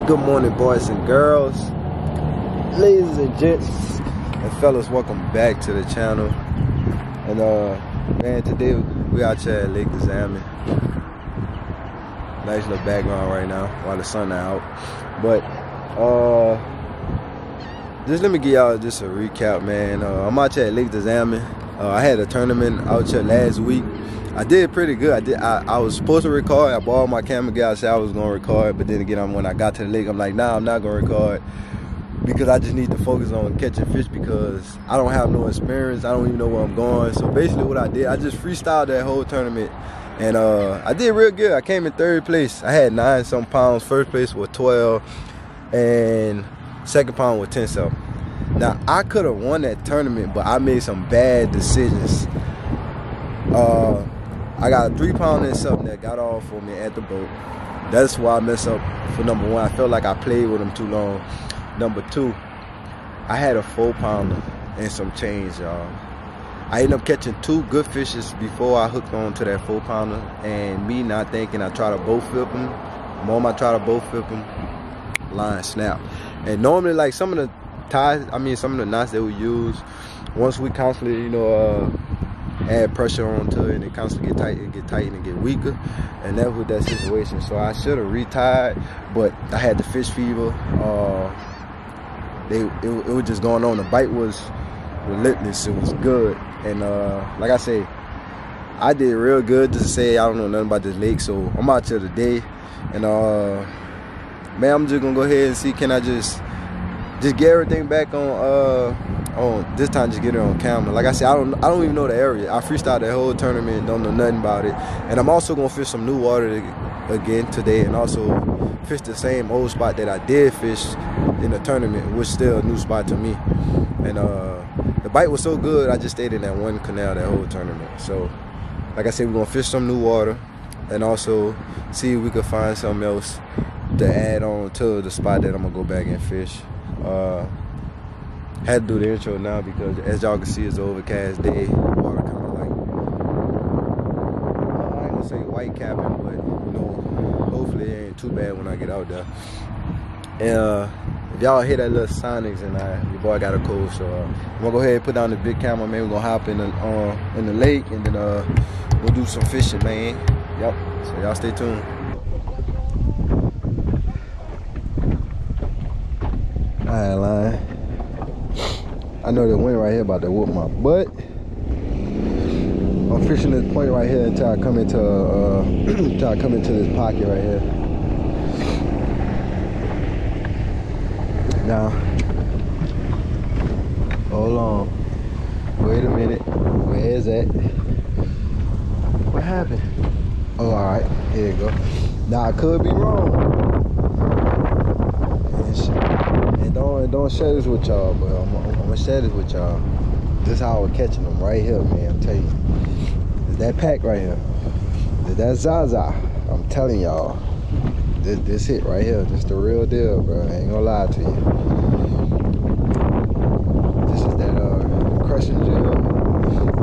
Good morning, boys and girls, ladies and gents and fellas. Welcome back to the channel. And man, today we out here at Lake Allemands. Nice little background right now while the sun out. But just let me give y'all just a recap, man. I'm out here at Lake Allemands. I had a tournament out here last week. I did pretty good. I was supposed to record. I borrowed my camera gear. I said I was gonna record, but then again, when I got to the lake, I'm like, nah, I'm not gonna record because I just need to focus on catching fish because I don't have no experience. I don't even know where I'm going. So basically, what I did, I just freestyled that whole tournament, and I did real good. I came in 3rd place. I had 9-something pounds. 1st place was 12, and 2nd pound was 10-something. Now I could have won that tournament, but I made some bad decisions. I got a 3-pounder and something that got off for me at the boat. That's why I messed up for number 1. I felt like I played with him too long. Number 2, I had a 4-pounder and some change, y'all. I ended up catching 2 good fishes before I hooked on to that 4-pounder, and me not thinking, I try to boat flip them. The moment I try to boat flip them, line snap. And normally, like some of the ties, some of the knots that we use, once we constantly, add pressure onto it and it constantly get tight and get weaker, and that was that situation. So I should have retied, but I had the fish fever. It was just going on. The bite was relentless. It was good, and like I say, I did real good. Just to say, I don't know nothing about this lake, so I'm out here today, and man, I'm just gonna go ahead and see, can I just get everything back on this time, just get it on camera. Like I said, I don't even know the area. I freestyled that whole tournament, don't know nothing about it. And I'm also gonna fish some new water again today, and also fish the same old spot that I did fish in the tournament, which is still a new spot to me. And the bite was so good, I just stayed in that one canal that whole tournament. So like I said, we're gonna fish some new water and also see if we could find something else to add on to the spot that I'm gonna go back and fish. Had to do the intro now because, as y'all can see, it's an overcast day. Water kind of like, I ain't gonna say white capping, but hopefully it ain't too bad when I get out there. And if y'all hear that little sonics, and your boy got a cold, so I'm gonna go ahead and put down the big camera, man. We're gonna hop in the lake, and then we'll do some fishing, man. Yep. So y'all stay tuned. I ain't lying. I know the wind right here about to whoop my butt. I'm fishing this point right here until I come into this pocket right here. Now, hold on. Wait a minute. Where is that? What happened? Oh, all right. Here you go. Now I could be wrong. And don't share this with y'all, but I'm gonna share this with y'all. This is how we're catching them right here, man. I'm telling you. Is that pack right here? Is that Zaza? I'm telling y'all. This hit right here. This the real deal, bro. I ain't gonna lie to you. This is that crushing gel.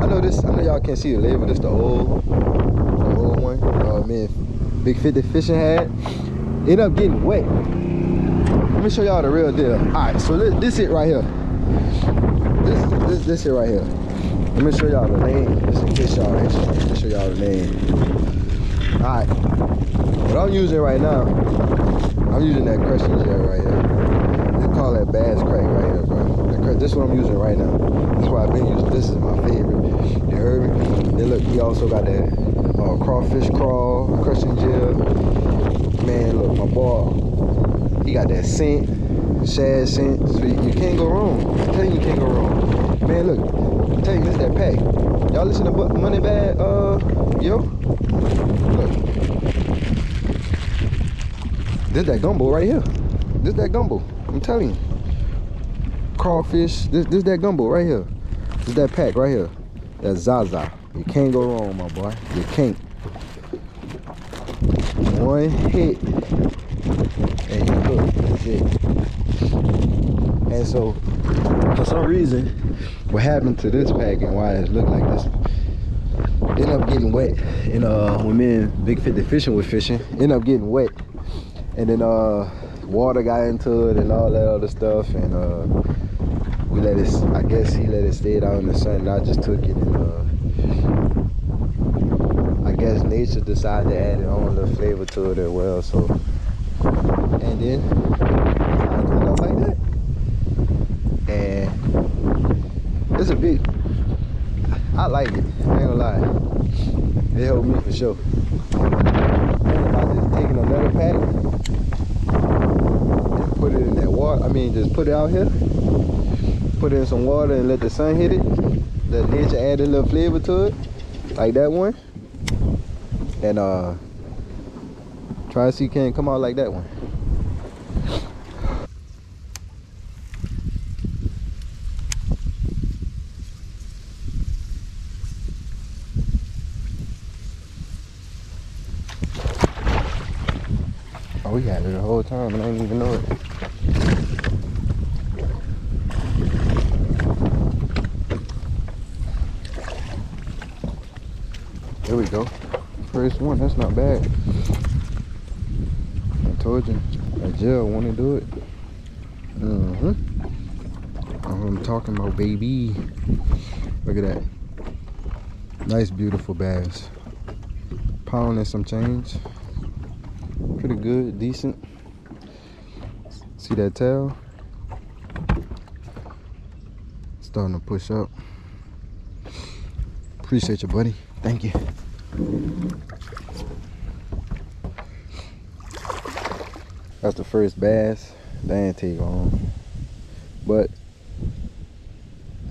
I know y'all can't see the label. This the old one. Man, Big 50 Fishing had. Ended up getting wet. Let me show y'all the real deal. Alright, so this it right here. This it right here. Let me show y'all the name, just in case y'all ain't sure. Let me show y'all the name. Alright. What I'm using right now, I'm using that crushing gel right here. They call that bass crack right here, bro. This is what I'm using right now. That's why I've been using. This is my favorite. You heard me? Then look, we also got that crawfish crawl, crushing gel. Man, look, my boy. He got that scent, shad scent, so you can't go wrong. I tell you can't go wrong. Man, look, I tell you, this is that pack. Y'all listen to Money Bag, yo? Look. This that gumbo right here. This that gumbo, I'm telling you. Crawfish, this that gumbo right here. This that pack right here. That Zaza. You can't go wrong, my boy. You can't. One hit. And you hook. That's it. And so, for some reason, what happened to this pack and why it looked like this, ended up getting wet. And when me and Big 50 Fishing was fishing, ended up getting wet. And then water got into it and all that other stuff, and we let it, I guess he let it stay out in the sun, and I just took it, and I guess nature decided to add its own little flavor to it as well. So, and then I put it up like that, and it's a big, I like it, I ain't gonna lie, it helped me for sure. And if I just taking another pack and put it in that water, I mean just put it out here, put it in some water and let the sun hit it, let nature add a little flavor to it, like that one, and try to see can it come out like that one. Oh, we had it the whole time and I didn't even know it. There we go. First one, that's not bad. I told you, that gel want to do it. I'm talking about, baby. Look at that. Nice, beautiful bass. Pound and some change. Pretty good, decent. See that tail? Starting to push up. Appreciate you, buddy. Thank you. That's the first bass. That ain't take long. But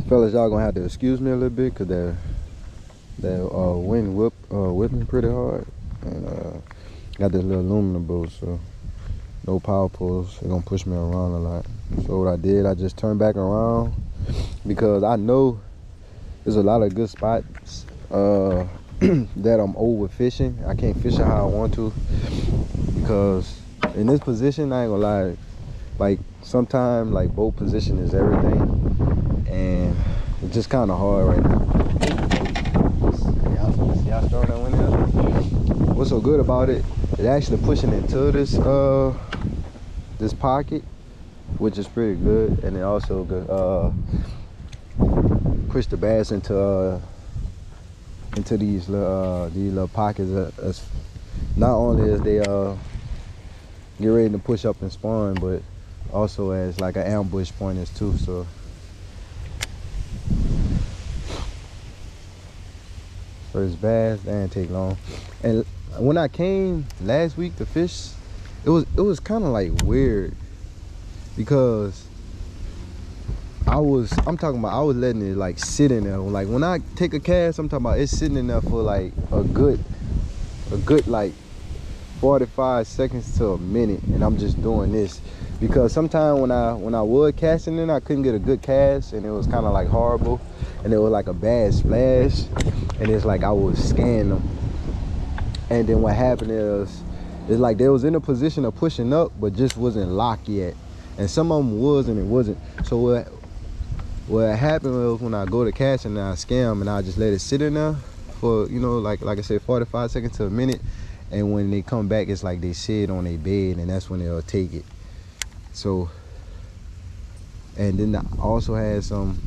fellas, y'all gonna have to excuse me a little bit because that wind whipping pretty hard, and got this little aluminum boat, so no power pulls. They're gonna push me around a lot. So what I did, I just turned back around because I know there's a lot of good spots that I'm overfishing. I can't fish it how I want to because in this position, I ain't gonna lie, like sometimes like boat position is everything, and it's just kind of hard right now. Y'all throwing that one out? What's so good about it? It's actually pushing into this this pocket, which is pretty good, and it also push the bass into these little pockets. Not only as they get ready to push up and spawn, but also as like an ambush pointers too. So first bass, that didn't take long. And when I came last week to fish, it was kind of like weird because I was letting it like sit in there. Like when I take a cast, I'm talking about it's sitting in there for like a good like 45 seconds to a minute, and I'm just doing this because sometimes when I was casting in, I couldn't get a good cast, and it was kind of like horrible, and it was like a bad splash, and it's like I was scanning them. And then what happened is, it's like they was in a position of pushing up, but just wasn't locked yet. And some of them was and it wasn't. So what happened was when I go to cast and I scam and I just let it sit in there for, you know, like I said, 45 seconds to a minute. And when they come back, it's like they sit on their bed, and that's when they'll take it. So, and then I also had some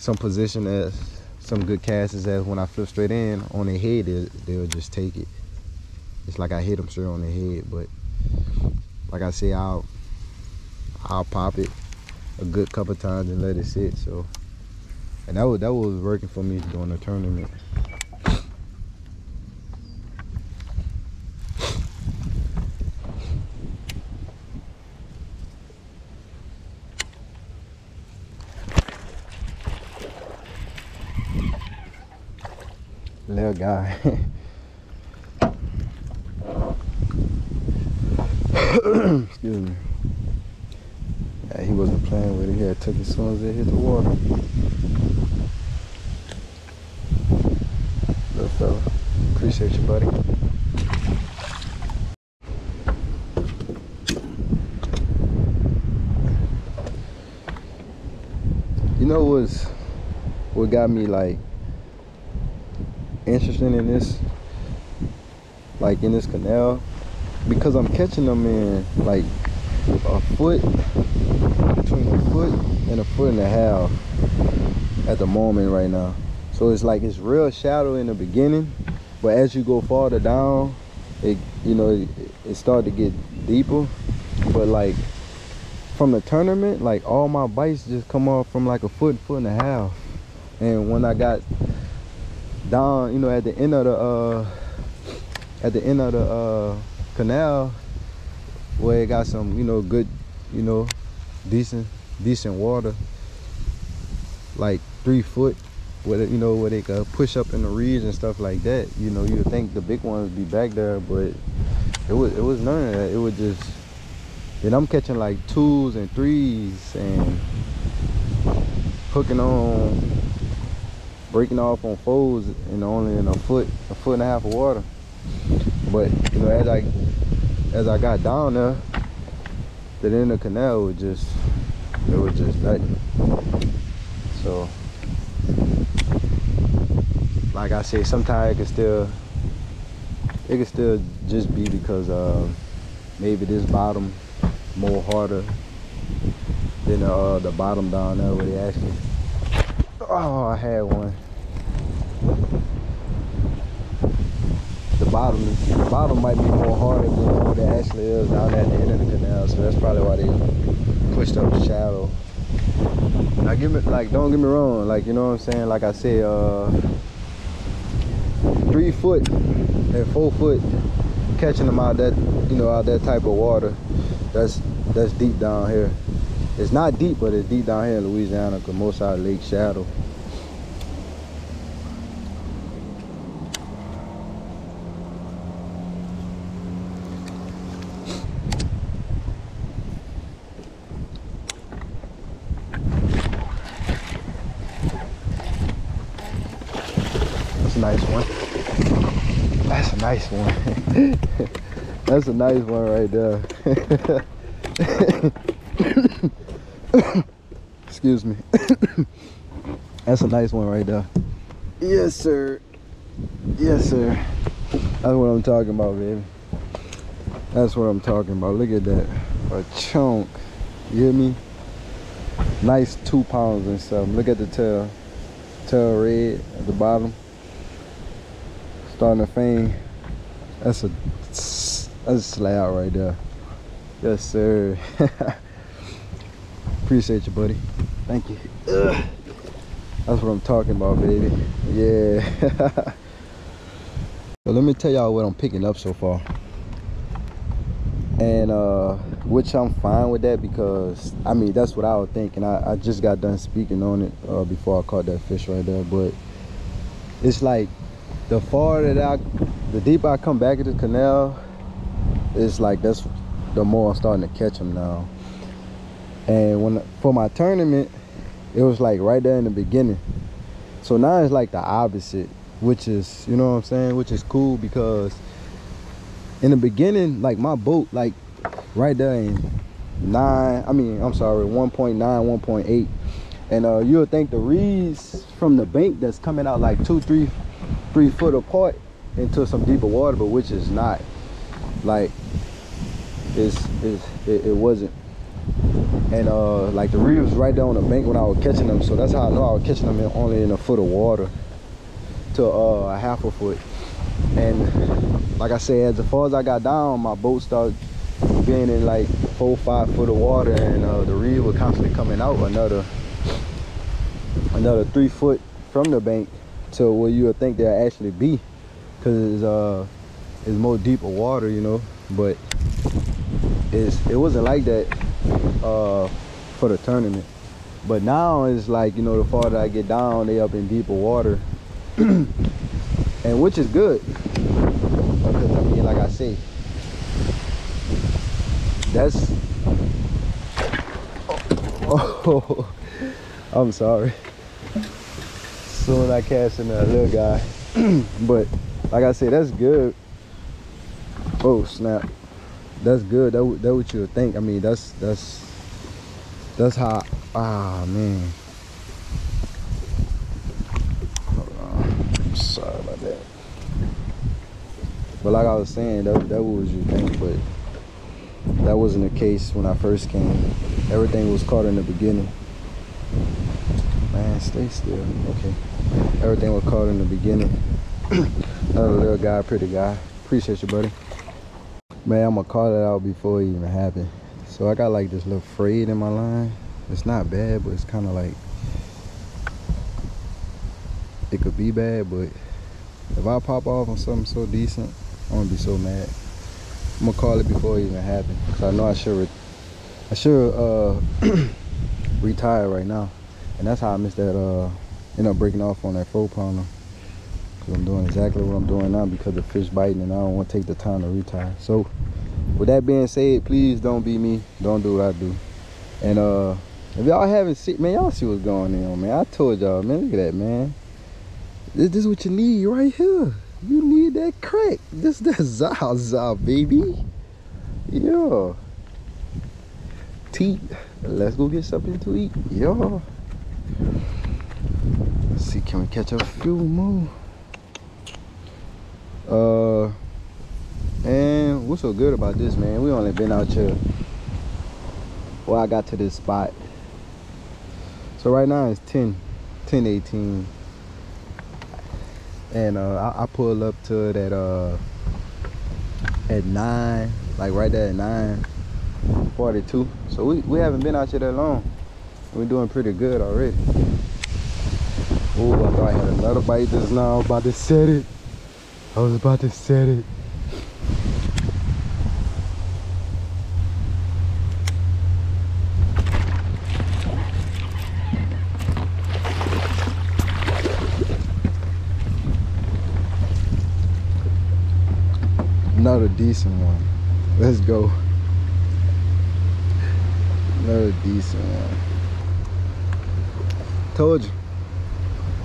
position as some good casts as when I flip straight in on their head, they'll just take it. It's like I hit them straight on their head. But like I say, I'll pop it a good couple times and let it sit. So, and that was working for me during the tournament. Little guy. Excuse me. Yeah, he wasn't playing with it. He had took it as soon as it hit the water. Little fella. Appreciate you, buddy. You know what got me like interested in this like in this canal, because I'm catching them in like a foot, between a foot and a foot and a half at the moment right now. So it's like it's real shallow in the beginning, but as you go farther down, it, you know, it started to get deeper. But like from the tournament, like all my bites just come off from like a foot and a half. And when I got down, you know, at the end of the canal, where it got some, you know, good, you know, decent water, like 3 foot, where, you know, where they could push up in the reeds and stuff like that. You know, you'd think the big ones would be back there, but it was none of that. It was just, then I'm catching like 2s and 3s and hooking on, breaking off on 4s, and only in a foot and a half of water. But you know, as I got down there, the end of the canal was just, it was just nothing. So like I said, sometimes it could still just be because maybe this bottom more harder than the bottom down there where they actually, oh, I had one. The bottom might be more harder than what it actually is down at the end of the canal, so that's probably why they pushed up shallow. Now don't get me wrong, like, you know what I'm saying, like I said, 3 foot and 4 foot, catching them out that, you know, out that type of water, that's deep down here. It's not deep, but it's deep down here in Louisiana, because most of our lakes shallow. Nice one. That's a nice one. That's a nice one right there. Excuse me. That's a nice one right there. Yes, sir. Yes, sir. That's what I'm talking about, baby. That's what I'm talking about. Look at that. A chunk. You hear me? Nice 2 pounds and something. Look at the tail. Tail red at the bottom. Starting to fang. That's a slab right there. Yes, sir. Appreciate you, buddy. Thank you. That's what I'm talking about, baby. Yeah. So let me tell y'all what I'm picking up so far, and which I'm fine with that, because I mean, that's what I was thinking. I just got done speaking on it before I caught that fish right there. But it's like, the farther the deeper I come back into the canal, it's like, that's the more I'm starting to catch them now. And for my tournament, it was like right there in the beginning. So now it's like the opposite, which is, you know what I'm saying, which is cool, because in the beginning, like my boat, like right there in 1.9, 1.8, and you'll think the reeds from the bank that's coming out like 2-3 foot apart into some deeper water, but which is not. Like it wasn't. And like the reed was right there on the bank when I was catching them, so that's how I know I was catching them only in a foot of water to a half a foot. And like I said, as far as I got down, my boat started being in like 4-5 foot of water, and the reed was constantly coming out another 3 foot from the bank to where you would think they'll actually be, because it's more deeper water, you know. But it wasn't like that for the tournament. But now it's like, you know, the farther I get down, they up in deeper water. And which is good, because I mean, like I say, that's oh, I'm sorry. Soon I cast in that little guy. But like I said, that's good. Oh snap, that's good. That what you would think. I mean, that's how. Ah man, hold on. I'm sorry about that. But like I was saying, that was you think, but that wasn't the case when I first came. Everything was caught in the beginning. Man, stay still. Okay. Everything was caught in the beginning. Another little guy, pretty guy. Appreciate you, buddy. Man, I'm gonna call it out before it even happened. So I got like this little frayed in my line. It's not bad, but it's kind of like, it could be bad, but if I pop off on something so decent, I'm gonna be so mad. I'm gonna call it before it even happened. So I know I should retire right now. And that's how I missed that, end up breaking off on that 4-pounder. Cause I'm doing exactly what I'm doing now because the fish biting and I don't want to take the time to retire. So with that being said, please don't be me. Don't do what I do. And if y'all haven't seen, man, y'all see what's going on, man. I told y'all, man, look at that, man. This is what you need right here. You need that crack. This that za baby. Yeah. Teat. Let's go get something to eat. Yeah. Let's see, can we catch a few more? And what's so good about this, man? We only been out here. Well, I got to this spot. So right now it's 10:18. And I pull up to it at 9, like right there at 9:42. So we haven't been out here that long. We're doing pretty good already. Oh, I thought I had another bite just now. I was about to set it. Another decent one. Let's go. Another decent one. Told you.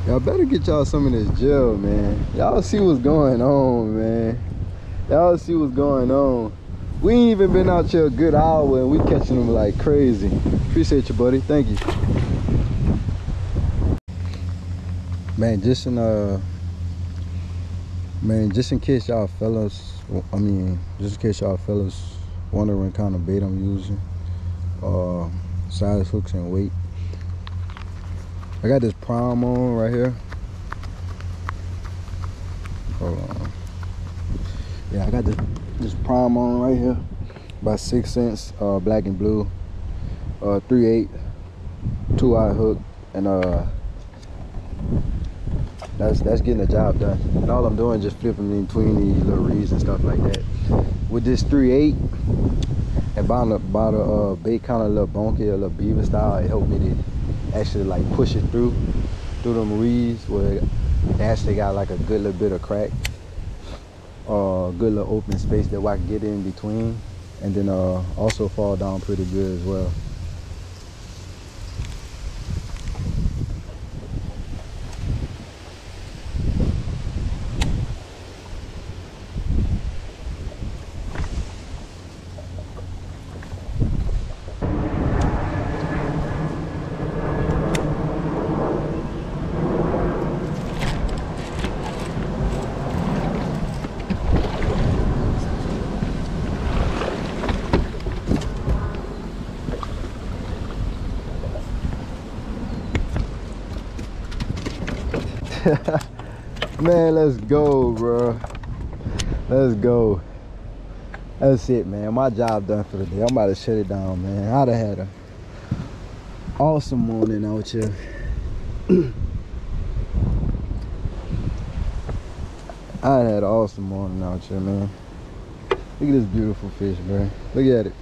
Y'all better get y'all some of this gel, man. Y'all see what's going on, man. Y'all see what's going on. We ain't even been out here a good hour and we catching them like crazy. Appreciate you, buddy. Thank you. Man, just in case y'all fellas, just in case y'all fellas wondering what kind of bait I'm using, size, hooks, and weight. I got this prime on right here. Hold on. Yeah, I got this prime on right here. About 6 cents, black and blue, 3/8, 2-eye hook, and that's getting the job done. And all I'm doing is just flipping in between these little reeds and stuff like that. With this 3/8 and by the bait kind of a little bunky, a little beaver style, it helped me to actually like push it through them reeds where it actually got like a good little bit of crack, good little open space that I can get in between, and then also fall down pretty good as well. Man, let's go, bro. Let's go. That's it, man. My job done for the day. I'm about to shut it down, man. I'd have had an awesome morning out here. I had an awesome morning out here, man. Look at this beautiful fish, bro. Look at it.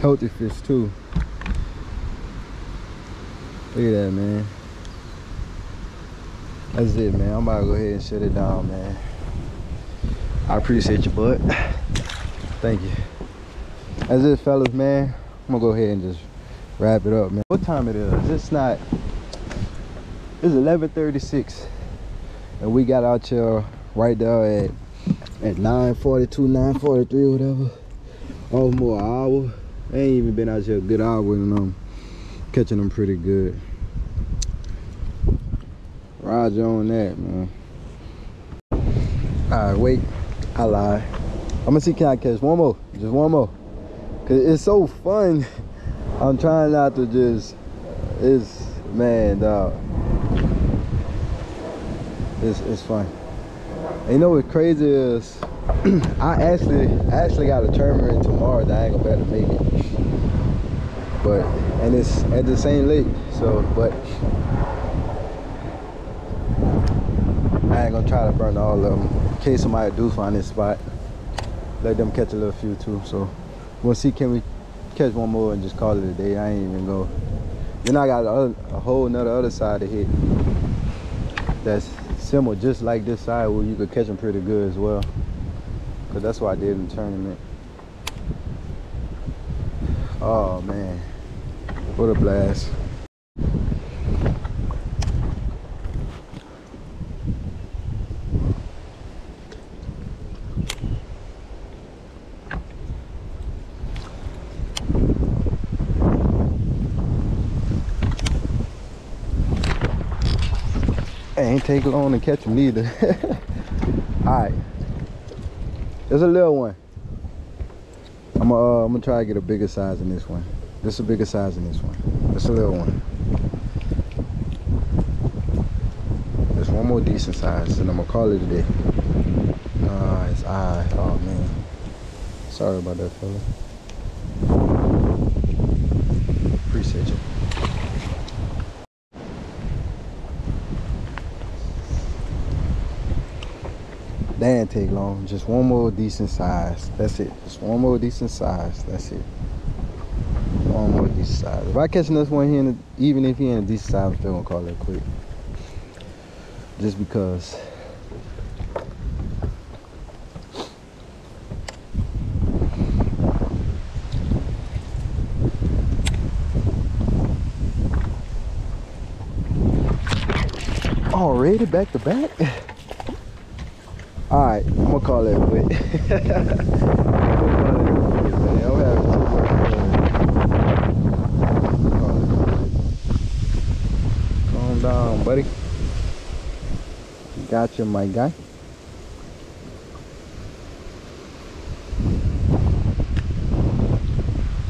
Healthy fish too. Look at that, man. That's it, man. I'm about to go ahead and shut it down, man. I appreciate you, bud. Thank you. That's it, fellas, man. I'm gonna go ahead and just wrap it up, man. What time it is? It's 11:36, and we got out here right there at 9:42, 9:43, whatever. Almost an hour. I ain't even been out here a good hour, and I'm catching them pretty good. Roger on that, man. All right, wait. I lied. I'm gonna see, can I catch one more? Just one more. Cause it's so fun. I'm trying not to just, man, dog. It's fun. And you know what's crazy is, I actually got a tournament tomorrow that I ain't gonna be able to make it. But, and it's at the same lake, so, but I ain't gonna try to burn all of them in case somebody do find this spot. Let them catch a little few too. So we'll see, can we catch one more and just call it a day. I ain't even go. Then I got a whole nother other side to hit that's similar, just like this side, where you could catch them pretty good as well. Cause that's what I did in the tournament. Oh man, what a blast. It ain't take long to catch them neither. Alright, there's a little one. I'm gonna try to get a bigger size than this one. This is a bigger size than this one. This is a little one. There's one more decent size, and I'm gonna call it a day. It's eye. Oh man, sorry about that, fella. Appreciate you. That ain't take long. Just one more decent size. That's it. Just one more decent size. That's it. One more decent size. If I catch this one here, even if he ain't a decent size, I'm still gonna call it quick. Just because. Already back to back? Alright, I'm gonna call that quit. Calm down, buddy. Gotcha, my guy.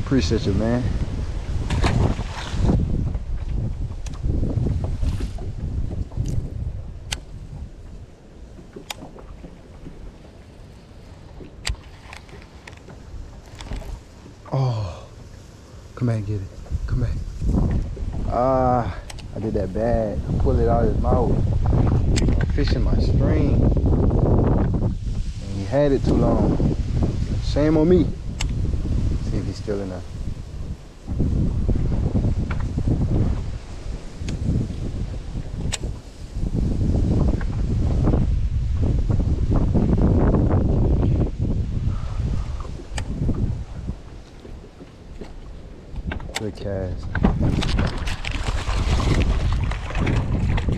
Appreciate you, man. Oh, come back and get it. Come back. I did that bad. I pulled it out of his mouth. I'm fishing my string. And he had it too long. Shame on me. See if he's still in there. Good cast.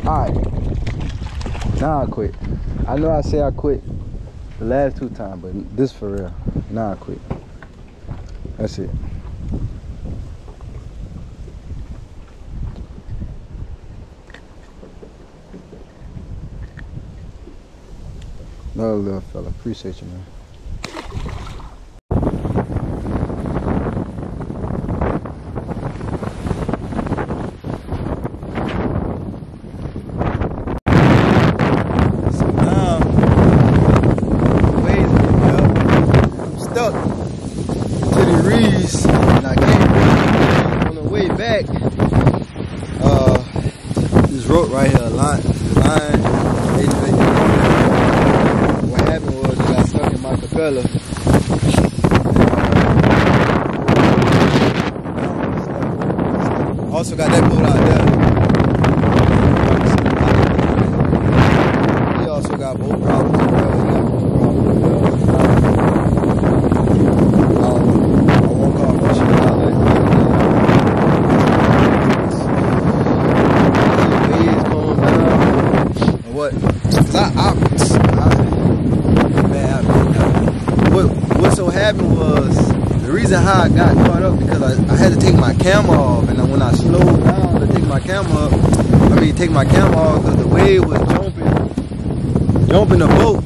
Alright. Now I quit. I know I say I quit the last two times, but this for real. Now I quit. That's it. Another little fella. Appreciate you, man. Stuck to the reeds, and I can't breathe on the way back. This rope right here, line. What happened was it got stuck in my propeller. Also got that boat out there. He also got boat problems as well. What so happened was, the reason how I got caught up, because I had to take my camera off, and then when I slowed down to take my camera off, because the wave was jumping the boat,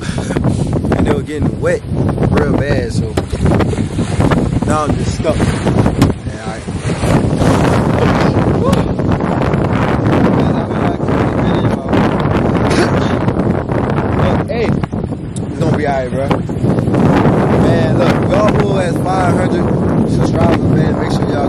and they were getting wet real bad. So now I'm just stuck. Yeah, all right. Hey, it's gonna be alright, bro. Man, look, y'all who has 500 subscribers, man, make sure y'all